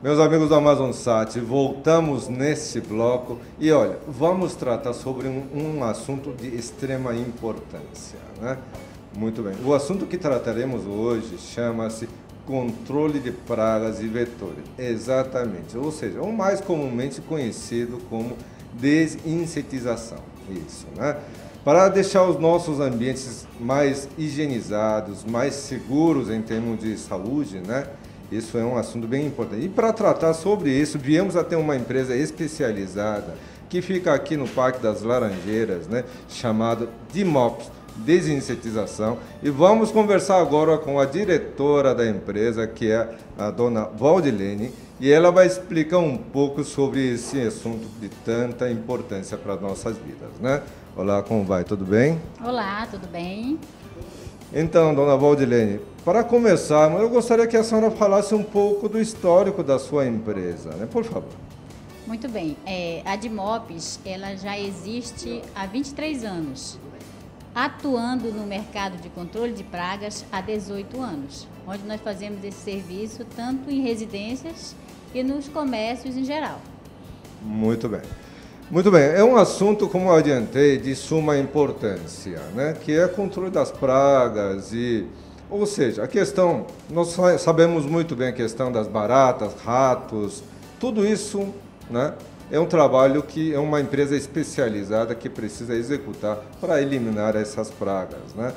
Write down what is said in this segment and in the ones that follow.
Meus amigos do AmazonSat, voltamos nesse bloco e olha, vamos tratar sobre um assunto de extrema importância, né? Muito bem. O assunto que trataremos hoje chama-se controle de pragas e vetores. Exatamente. Ou seja, o mais comumente conhecido como desinsetização. Isso, né? Para deixar os nossos ambientes mais higienizados, mais seguros em termos de saúde, né? Isso é um assunto bem importante. E para tratar sobre isso, viemos até uma empresa especializada que fica aqui no Parque das Laranjeiras, né? Chamada Dimops, Desinsetização. E vamos conversar agora com a diretora da empresa, que é a dona Valdilene, e ela vai explicar um pouco sobre esse assunto de tanta importância para as nossas vidas, né? Olá, como vai? Tudo bem? Olá, tudo bem? Então, dona Valdilene, para começar, eu gostaria que a senhora falasse um pouco do histórico da sua empresa, né? Por favor. Muito bem. A Dimops, ela já existe há 23 anos, atuando no mercado de controle de pragas há 18 anos, onde nós fazemos esse serviço tanto em residências e nos comércios em geral. Muito bem. Muito bem, é um assunto, como eu adiantei, de suma importância, né? Que é controle das pragas ou seja, a questão, nós sabemos muito bem a questão das baratas, ratos, tudo isso, né? É um trabalho que é uma empresa especializada que precisa executar para eliminar essas pragas, né?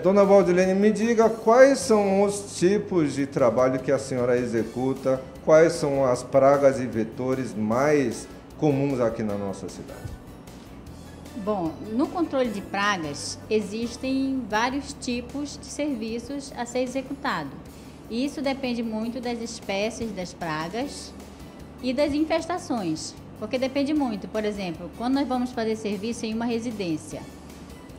Dona Valdilene, me diga quais são os tipos de trabalho que a senhora executa, quais são as pragas e vetores mais comuns aqui na nossa cidade. Bom, no controle de pragas existem vários tipos de serviços a ser executado. E isso depende muito das espécies das pragas e das infestações, porque depende muito. Por exemplo, quando nós vamos fazer serviço em uma residência,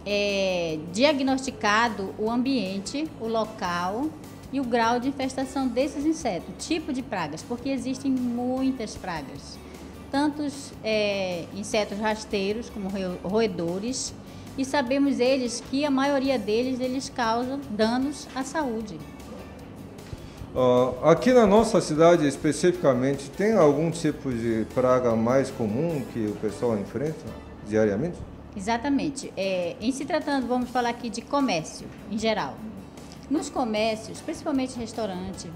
é diagnosticado o ambiente, o local e o grau de infestação desses insetos, tipo de pragas, porque existem muitas pragas. Tantos insetos rasteiros como roedores, e sabemos eles que a maioria deles eles causam danos à saúde. Aqui na nossa cidade especificamente, tem algum tipo de praga mais comum que o pessoal enfrenta diariamente? Exatamente. Em se tratando, vamos falar aqui de comércio em geral. Nos comércios, principalmente restaurante,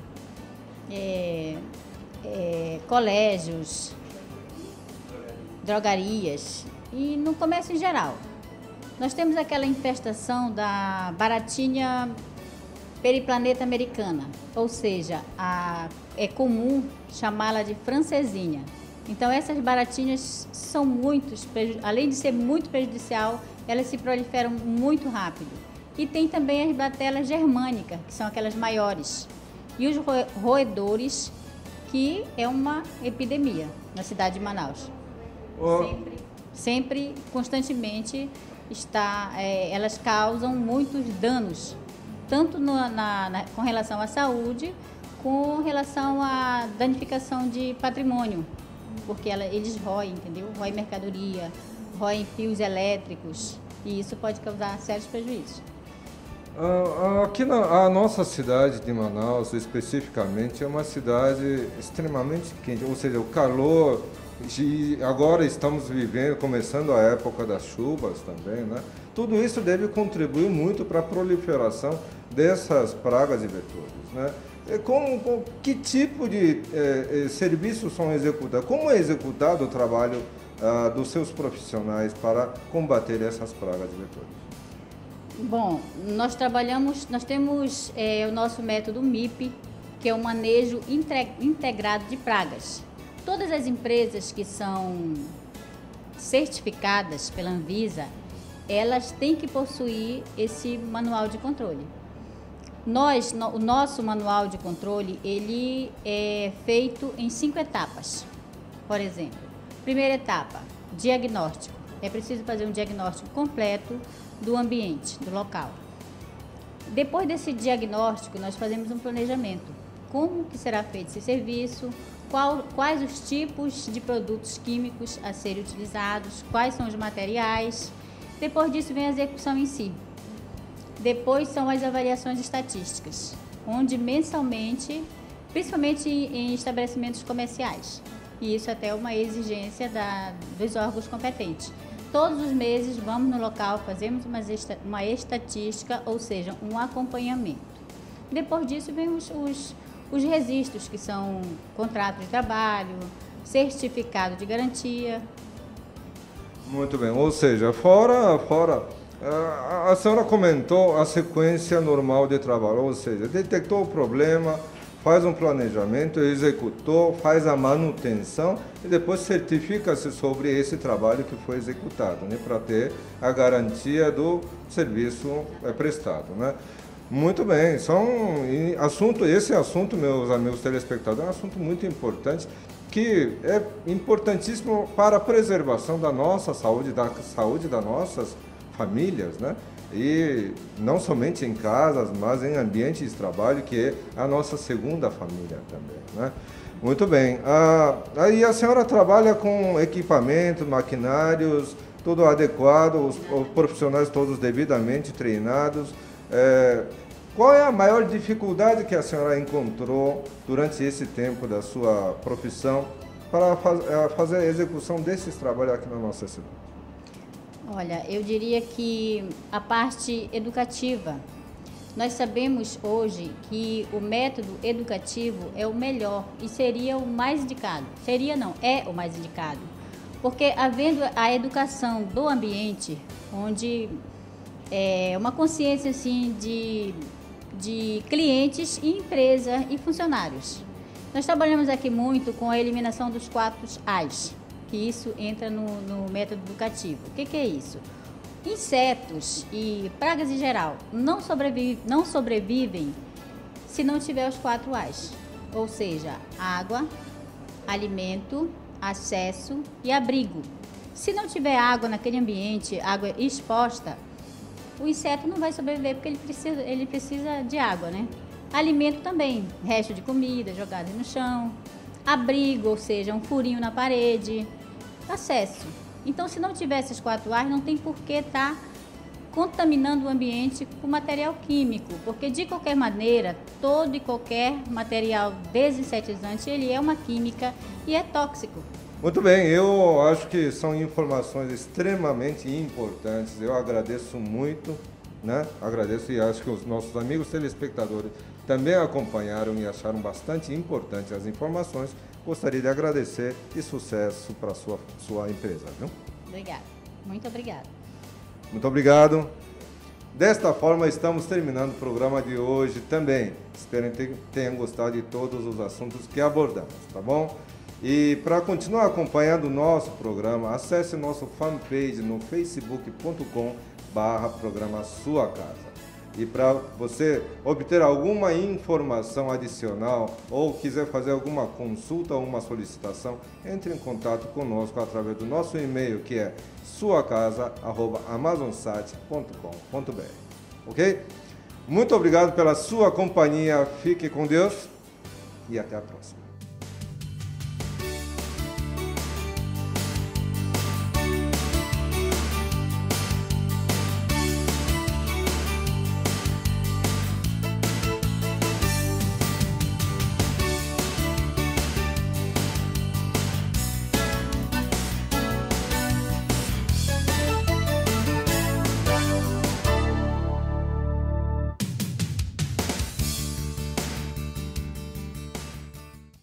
colégios, drogarias e no comércio em geral. Nós temos aquela infestação da baratinha periplaneta americana, ou seja, é comum chamá-la de francesinha. Então essas baratinhas são além de ser muito prejudicial, elas se proliferam muito rápido. E tem também as batelas germânicas, que são aquelas maiores, e os roedores, que é uma epidemia na cidade de Manaus. Sempre, constantemente, elas causam muitos danos, tanto com relação à saúde, com relação à danificação de patrimônio, porque eles roem, entendeu? Roem mercadoria, roem fios elétricos, e isso pode causar sérios prejuízos. Aqui a nossa cidade de Manaus, especificamente, é uma cidade extremamente quente, ou seja, o calor. E agora estamos começando a época das chuvas também, né? Tudo isso deve contribuir muito para a proliferação dessas pragas e vetores, né? Que tipo de serviços são executados? Como é executado o trabalho dos seus profissionais para combater essas pragas e vetores? Bom, nós temos o nosso método MIP, que é o manejo integrado de pragas. Todas as empresas que são certificadas pela Anvisa, elas têm que possuir esse manual de controle. O nosso manual de controle, ele é feito em 5 etapas. Por exemplo, primeira etapa, diagnóstico. É preciso fazer um diagnóstico completo do ambiente, do local. Depois desse diagnóstico, nós fazemos um planejamento. Como que será feito esse serviço? Quais os tipos de produtos químicos a serem utilizados, quais são os materiais. Depois disso vem a execução em si. Depois são as avaliações estatísticas, onde mensalmente principalmente em estabelecimentos comerciais. E isso até é uma exigência dos órgãos competentes. Todos os meses vamos no local, fazemos uma estatística, ou seja, um acompanhamento. Depois disso vem os registros, que são contrato de trabalho, certificado de garantia. Muito bem, ou seja, fora a senhora comentou a sequência normal de trabalho, ou seja, detectou o problema, faz um planejamento, executou, faz a manutenção e depois certifica-se sobre esse trabalho que foi executado, né, para ter a garantia do serviço prestado, né? Muito bem, esse assunto, meus amigos telespectadores, é um assunto muito importante, que é importantíssimo para a preservação da nossa saúde, da saúde das nossas famílias, né? E não somente em casas, mas em ambientes de trabalho, que é a nossa segunda família também, né? Muito bem. Aí a senhora trabalha com equipamentos, maquinários, tudo adequado, os profissionais todos devidamente treinados. Qual é a maior dificuldade que a senhora encontrou durante esse tempo da sua profissão para fazer a execução desses trabalhos aqui na nossa cidade? Olha, eu diria que a parte educativa. Nós sabemos hoje que o método educativo é o melhor e seria o mais indicado. Seria não, é o mais indicado. Porque havendo a educação do ambiente, onde uma consciência assim de clientes e empresa e funcionários. Nós trabalhamos aqui muito com a eliminação dos 4 As, que isso entra no método educativo. O que é isso? Insetos e pragas em geral não sobrevivem se não tiver os 4 As, ou seja, água, alimento, acesso e abrigo. Se não tiver água naquele ambiente, água exposta, o inseto não vai sobreviver porque ele precisa de água, né? Alimento também, resto de comida jogado no chão, abrigo, ou seja, um furinho na parede, acesso. Então, se não tiver esses 4 As, não tem por que estar contaminando o ambiente com material químico, porque de qualquer maneira, todo e qualquer material desinsetizante, ele é uma química e é tóxico. Muito bem, eu acho que são informações extremamente importantes. Eu agradeço muito, né? Agradeço e acho que os nossos amigos telespectadores também acompanharam e acharam bastante importantes as informações. Gostaria de agradecer e sucesso para a sua empresa, viu? Obrigada. Muito obrigada. Muito obrigado. Desta forma, estamos terminando o programa de hoje também. Espero que tenham gostado de todos os assuntos que abordamos, tá bom? E para continuar acompanhando o nosso programa, acesse nosso fanpage no facebook.com/programa Sua Casa. E para você obter alguma informação adicional ou quiser fazer alguma consulta ou uma solicitação, entre em contato conosco através do nosso e-mail, que é suacasa@amazonsat.com.br. Ok? Muito obrigado pela sua companhia. Fique com Deus e até a próxima.